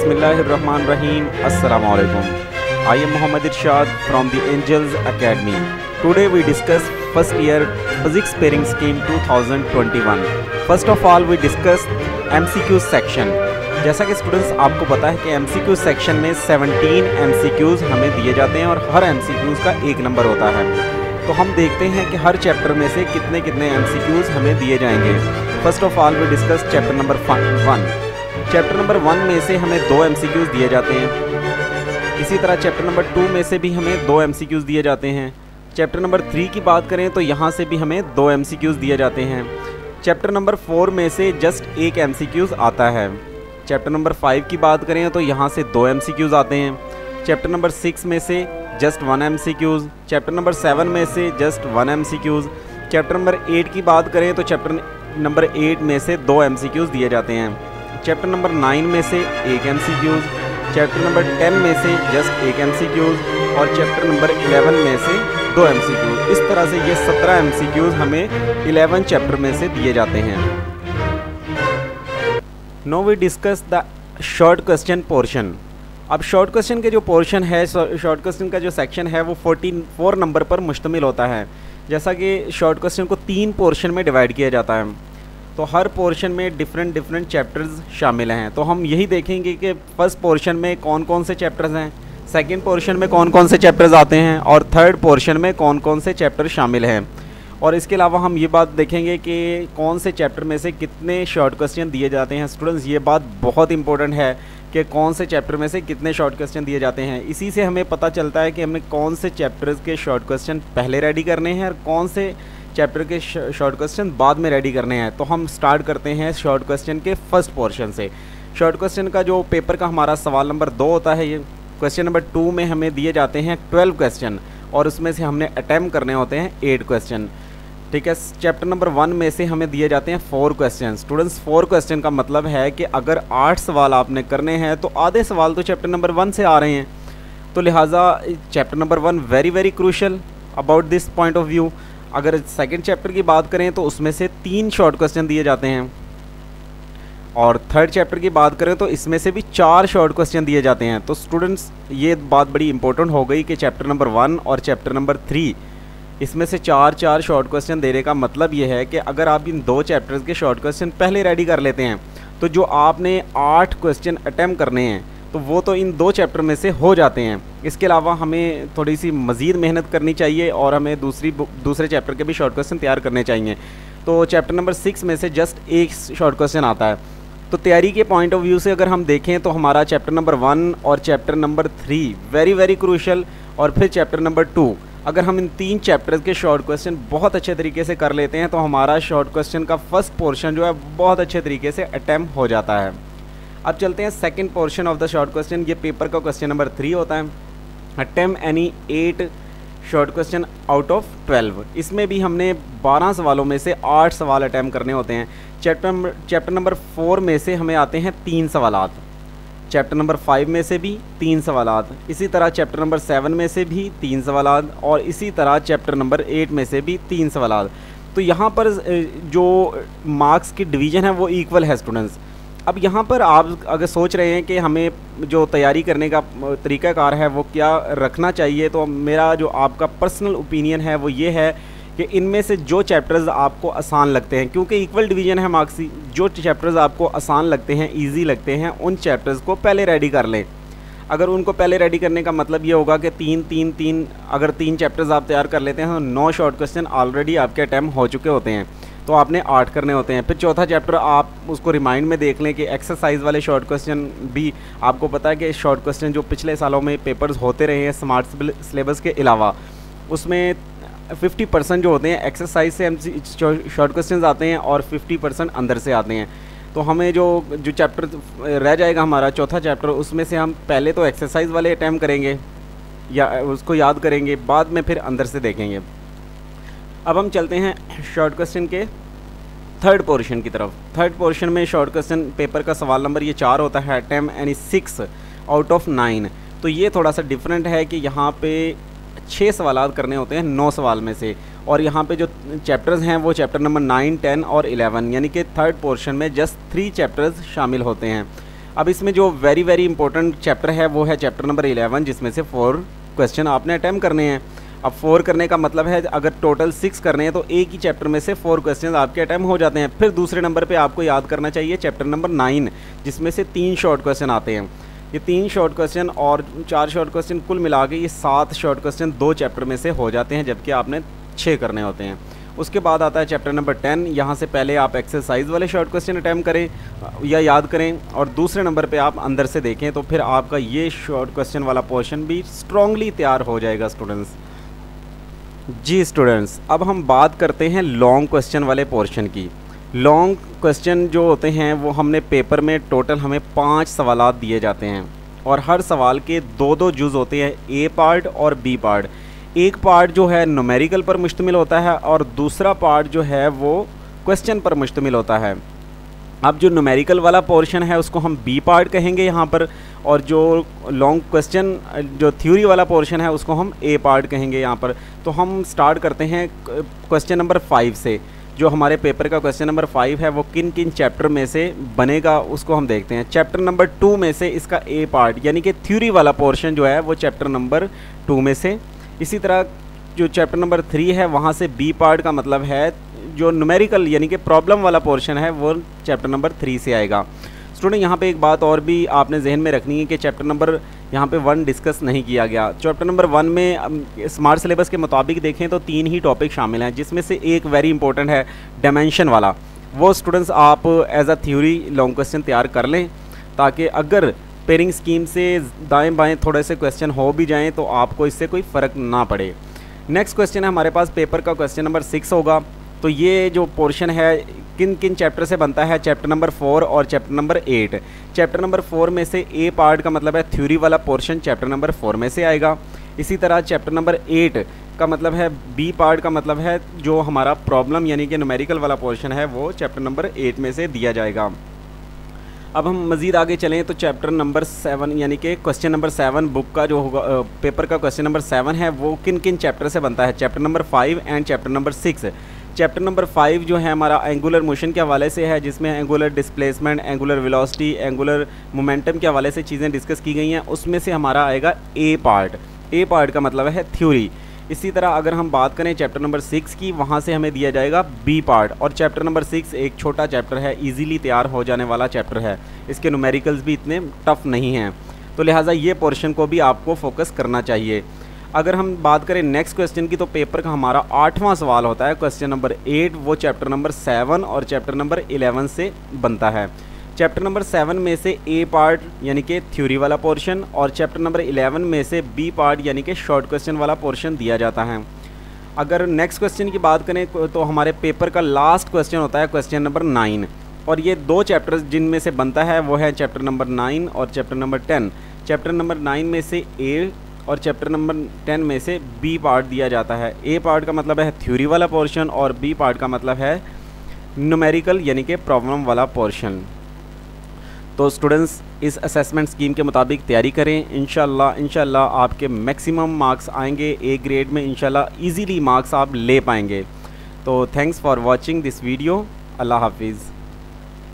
Bismillahirrahmanirrahim. Assalamu alaikum. I am Muhammad Irshad from the Angels Academy. Today we discuss first year physics pairing scheme 2021. First of all we discuss MCQ section. जैसा कि students आपको पता है कि MCQ section में 17 MCQs हमें दिए जाते हैं और हर MCQs का एक नंबर होता है। तो हम देखते हैं कि हर चैप्टर में से कितने कितने MCQs हमें दिए जाएंगे। First of all we discuss chapter number 1। Chapter number 1 में से हमें 2 MCQs दिए जाते हैं। इसी तरह चैप्टर नंबर 2 में से भी हमें 2 MCQs दिए जाते हैं। चैप्टर नंबर 3 की बात करें तो यहाँ से भी हमें 2 MCQs दिए जाते हैं। चैप्टर नंबर 4 में से जस्ट एक MCQs आता है। चैप्टर नंबर 5 की बात करें तो यहाँ से 2 MCQs आते हैं। चैप्टर नंबर 6 में से जस्ट 1 MCQs। चैप्टर नंबर 7 में से जस्ट 1 MCQs। चैप्टर नंबर 8 की बात करें तो चैप्टर नंबर 8 में से 2 MCQs दिए जाते हैं। चैप्टर नंबर 9 में से एक MCQs। चैप्टर नंबर 10 में से जस्ट एक MCQs और चैप्टर नंबर 11 में से 2 MCQs। इस तरह से ये 17 MCQs हमें 11 चैप्टर में से दिए जाते हैं। Now we discuss the short question portion. अब शॉर्ट क्वेश्चन के जो पोर्शन है, शॉर्ट क्वेश्चन का जो सेक्शन है वो 44 नंबर पर मुश्तमिल होता है। जैसा कि शॉर्ट क्वेश्चन को 3 पोर्शन में डिवाइड किया जाता है, तो हर पोर्शन में डिफरेंट चैप्टर्स शामिल हैं। तो हम यही देखेंगे कि फर्स्ट पोर्शन में कौन कौन से चैप्टर्स हैं, सेकंड पोर्शन में कौन कौन से चैप्टर्स आते हैं और थर्ड पोर्शन में कौन कौन से चैप्टर शामिल हैं। और इसके अलावा हम ये बात देखेंगे कि कौन से चैप्टर में से कितने शॉर्ट क्वेश्चन दिए जाते हैं। स्टूडेंट्स, ये बात बहुत इंपॉर्टेंट है कि कौन से चैप्टर में से कितने शॉर्ट क्वेश्चन दिए जाते हैं। इसी से हमें पता चलता है कि हमें कौन से चैप्टर्स के शॉर्ट क्वेश्चन पहले रेडी करने हैं और कौन से चैप्टर के शॉर्ट क्वेश्चन बाद में रेडी करने हैं। तो हम स्टार्ट करते हैं शॉर्ट क्वेश्चन के फर्स्ट पोर्शन से। शॉर्ट क्वेश्चन का जो पेपर का हमारा सवाल नंबर 2 होता है, ये क्वेश्चन नंबर 2 में हमें दिए जाते हैं 12 क्वेश्चन और उसमें से हमने अटैम्प्ट करने होते हैं 8 क्वेश्चन। ठीक है। चैप्टर नंबर 1 में से हमें दिए जाते हैं 4 क्वेश्चन। स्टूडेंट्स, 4 क्वेश्चन का मतलब है कि अगर 8 सवाल आपने करने हैं तो आधे सवाल तो चैप्टर नंबर 1 से आ रहे हैं। तो लिहाजा chapter number 1 very crucial about this point of view. अगर सेकंड चैप्टर की बात करें तो उसमें से 3 शॉर्ट क्वेश्चन दिए जाते हैं और थर्ड चैप्टर की बात करें तो इसमें से भी 4 शॉर्ट क्वेश्चन दिए जाते हैं। तो स्टूडेंट्स, ये बात बड़ी इंपॉर्टेंट हो गई कि चैप्टर नंबर 1 और चैप्टर नंबर 3 इसमें से 4 शॉर्ट क्वेश्चन देने का मतलब ये है कि अगर आप इन 2 चैप्टर्स के शॉर्ट क्वेश्चन पहले रेडी कर लेते हैं तो जो आपने 8 क्वेश्चन अटैम्प्ट करने हैं तो वो तो इन 2 चैप्टर में से हो जाते हैं। इसके अलावा हमें थोड़ी सी मज़ीद मेहनत करनी चाहिए और हमें दूसरे चैप्टर के भी शॉर्ट क्वेश्चन तैयार करने चाहिए। तो चैप्टर नंबर 6 में से जस्ट एक शॉर्ट क्वेश्चन आता है। तो तैयारी के पॉइंट ऑफ व्यू से अगर हम देखें तो हमारा चैप्टर नंबर 1 और चैप्टर नंबर 3 वेरी क्रूशल और फिर चैप्टर नंबर 2, अगर हम इन 3 चैप्टर्स के शॉर्ट क्वेश्चन बहुत अच्छे तरीके से कर लेते हैं तो हमारा शॉर्ट क्वेश्चन का फर्स्ट पोर्शन जो है बहुत अच्छे तरीके से अटैम्प्ट हो जाता है। अब चलते हैं second portion of the short question. ये पेपर का क्वेश्चन नंबर 3 होता है। Attempt any 8 short question out of 12। इसमें भी हमने 12 सवालों में से 8 सवाल अटैम्प्ट करने होते हैं। चैप्टर नंबर 4 में से हमें आते हैं 3 सवालात। चैप्टर नंबर 5 में से भी 3 सवालात। इसी तरह चैप्टर नंबर 7 में से भी 3 सवालात और इसी तरह चैप्टर नंबर 8 में से भी 3 सवालात। तो यहाँ पर जो मार्क्स की डिवीज़न है वो इक्वल है स्टूडेंट्स। अब यहाँ पर आप अगर सोच रहे हैं कि हमें जो तैयारी करने का तरीक़ाकार है वो क्या रखना चाहिए, तो मेरा जो आपका पर्सनल ओपिनियन है वो ये है कि इनमें से जो चैप्टर्स आपको आसान लगते हैं, क्योंकि इक्वल डिवीज़न है मार्क्स की, जो चैप्टर्स आपको आसान लगते हैं, इजी लगते हैं, उन चैप्टर्स को पहले रेडी कर लें। अगर उनको पहले रेडी करने का मतलब ये होगा कि 3 अगर 3 चैप्टर्स आप तैयार कर लेते हैं तो 9 शॉर्ट क्वेश्चन ऑलरेडी आपके अटैम्प्ट हो चुके होते हैं, तो आपने 8 करने होते हैं। फिर चौथा चैप्टर आप उसको रिमाइंड में देख लें कि एक्सरसाइज वाले शॉर्ट क्वेश्चन भी आपको पता है कि शॉर्ट क्वेश्चन जो पिछले सालों में पेपर्स होते रहे हैं स्मार्ट सिलेबस के अलावा, उसमें 50% जो होते हैं एक्सरसाइज से शॉर्ट क्वेश्चन आते हैं और 50% अंदर से आते हैं। तो हमें जो चैप्टर रह जाएगा हमारा चौथा चैप्टर, उसमें से हम पहले तो एक्सरसाइज वाले अटैम्प्ट करेंगे या उसको याद करेंगे, बाद में फिर अंदर से देखेंगे। अब हम चलते हैं शॉर्ट क्वेश्चन के थर्ड पोर्शन की तरफ। थर्ड पोर्शन में शॉर्ट क्वेश्चन पेपर का सवाल नंबर ये 4 होता है, अटैम्प्ट एनी 6 आउट ऑफ 9। तो ये थोड़ा सा डिफरेंट है कि यहाँ पे 6 सवाल करने होते हैं 9 सवाल में से, और यहाँ पे जो चैप्टर्स हैं वो चैप्टर नंबर 9, 10 और 11, यानी कि थर्ड पोर्शन में जस्ट 3 चैप्टर्स शामिल होते हैं। अब इसमें जो वेरी वेरी इंपॉर्टेंट चैप्टर है वो है चैप्टर नंबर 11, जिसमें से 4 क्वेश्चन आपने अटैम्प्ट करने हैं। अब 4 करने का मतलब है अगर टोटल 6 करने हैं तो एक ही चैप्टर में से 4 क्वेश्चन आपके अटैम्प्ट हो जाते हैं। फिर दूसरे नंबर पे आपको याद करना चाहिए चैप्टर नंबर 9, जिसमें से 3 शॉर्ट क्वेश्चन आते हैं। ये 3 शॉर्ट क्वेश्चन और 4 शॉर्ट क्वेश्चन कुल मिला के ये 7 शॉर्ट क्वेश्चन 2 चैप्टर में से हो जाते हैं, जबकि आपने 6 करने होते हैं। उसके बाद आता है चैप्टर नंबर 10। यहाँ से पहले आप एक्सरसाइज वाले शॉर्ट क्वेश्चन अटैम्प्ट करें या याद करें, और दूसरे नंबर पे आप अंदर से देखें, तो फिर आपका ये शॉर्ट क्वेश्चन वाला पोर्शन भी स्ट्रांगली तैयार हो जाएगा स्टूडेंट्स। जी स्टूडेंट्स, अब हम बात करते हैं लॉन्ग क्वेश्चन वाले पोर्शन की। लॉन्ग क्वेश्चन जो होते हैं वो हमने पेपर में टोटल हमें 5 सवालात दिए जाते हैं, और हर सवाल के 2-2 जुज़ होते हैं, ए पार्ट और बी पार्ट। एक पार्ट जो है न्यूमेरिकल पर मुश्तमिल होता है और दूसरा पार्ट जो है वो क्वेश्चन पर मुश्तमिल होता है। अब जो न्यूमेरिकल वाला पोर्शन है उसको हम बी पार्ट कहेंगे यहाँ पर, और जो लॉन्ग क्वेश्चन जो थ्योरी वाला पोर्शन है उसको हम ए पार्ट कहेंगे यहाँ पर। तो हम स्टार्ट करते हैं क्वेश्चन नंबर 5 से। जो हमारे पेपर का क्वेश्चन नंबर 5 है वो किन किन चैप्टर में से बनेगा उसको हम देखते हैं। चैप्टर नंबर 2 में से इसका ए पार्ट यानी कि थ्योरी वाला पोर्शन जो है वो चैप्टर नंबर 2 में से। इसी तरह जो चैप्टर नंबर 3 है वहाँ से बी पार्ट का मतलब है जो न्यूमेरिकल यानी कि प्रॉब्लम वाला पोर्शन है वो चैप्टर नंबर 3 से आएगा। स्टूडेंट यहाँ पे एक बात और भी आपने जहन में रखनी है कि चैप्टर नंबर यहाँ पे 1 डिस्कस नहीं किया गया। चैप्टर नंबर 1 में स्मार्ट सिलेबस के मुताबिक देखें तो 3 ही टॉपिक शामिल हैं, जिसमें से एक वेरी इंपॉर्टेंट है डायमेंशन वाला। वो स्टूडेंट्स आप as a theory long question तैयार कर लें, ताकि अगर पेयरिंग स्कीम से दाएं बाएं थोड़े से क्वेश्चन हो भी जाएं तो आपको इससे कोई फ़र्क ना पड़े। नेक्स्ट क्वेश्चन है हमारे पास पेपर का क्वेश्चन नंबर 6 होगा। तो ये जो पोर्शन है किन किन चैप्टर से बनता है, चैप्टर नंबर 4 और चैप्टर नंबर 8। चैप्टर नंबर 4 में से ए पार्ट का मतलब है थ्योरी वाला पोर्शन चैप्टर नंबर 4 में से आएगा। इसी तरह चैप्टर नंबर 8 का मतलब है बी पार्ट का मतलब है जो हमारा प्रॉब्लम यानी कि न्यूमेरिकल वाला पोर्शन है वो चैप्टर नंबर 8 में से दिया जाएगा। अब हम मज़ीद आगे चलें तो चैप्टर नंबर 7 यानी कि क्वेश्चन नंबर 7 बुक का जो होगा पेपर का क्वेश्चन नंबर 7 है वो किन किन चैप्टर से बनता है, chapter number 5 and chapter number 6। Chapter number 5 जो है हमारा एंगुलर मोशन के हवाले से है, जिसमें angular displacement, angular velocity, angular momentum के हवाले से चीज़ें डिस्कस की गई हैं। उसमें से हमारा आएगा ए पार्ट। ए पार्ट का मतलब है थ्योरी। इसी तरह अगर हम बात करें चैप्टर नंबर 6 की, वहाँ से हमें दिया जाएगा बी पार्ट। और चैप्टर नंबर 6 एक छोटा चैप्टर है, इजीली तैयार हो जाने वाला चैप्टर है, इसके न्यूमेरिकल्स भी इतने टफ नहीं हैं, तो लिहाजा ये पोर्शन को भी आपको फोकस करना चाहिए। अगर हम बात करें नेक्स्ट क्वेश्चन की, तो पेपर का हमारा 8वां सवाल होता है क्वेश्चन नंबर 8, वो चैप्टर नंबर 7 और चैप्टर नंबर 11 से बनता है। चैप्टर नंबर 7 में से ए पार्ट यानी कि थ्योरी वाला पोर्शन और चैप्टर नंबर 11 में से बी पार्ट यानी कि शॉर्ट क्वेश्चन वाला पोर्शन दिया जाता है। अगर नेक्स्ट क्वेश्चन की बात करें तो हमारे पेपर का लास्ट क्वेश्चन होता है क्वेश्चन नंबर 9, और ये 2 चैप्टर्स जिनमें से बनता है वो है चैप्टर नंबर 9 और चैप्टर नंबर 10। चैप्टर नंबर 9 में से ए और चैप्टर नंबर 10 में से बी पार्ट दिया जाता है। ए पार्ट का मतलब है थ्योरी वाला पोर्शन और बी पार्ट का मतलब है न्यूमेरिकल यानी कि प्रॉब्लम वाला पोर्शन। तो स्टूडेंट्स इस असेसमेंट स्कीम के मुताबिक तैयारी करें। इंशाल्लाह आपके मैक्सिमम मार्क्स आएंगे ए ग्रेड में, इंशाल्लाह इजीली मार्क्स आप ले पाएंगे। तो thanks for watching this video. अल्लाह हाफिज़।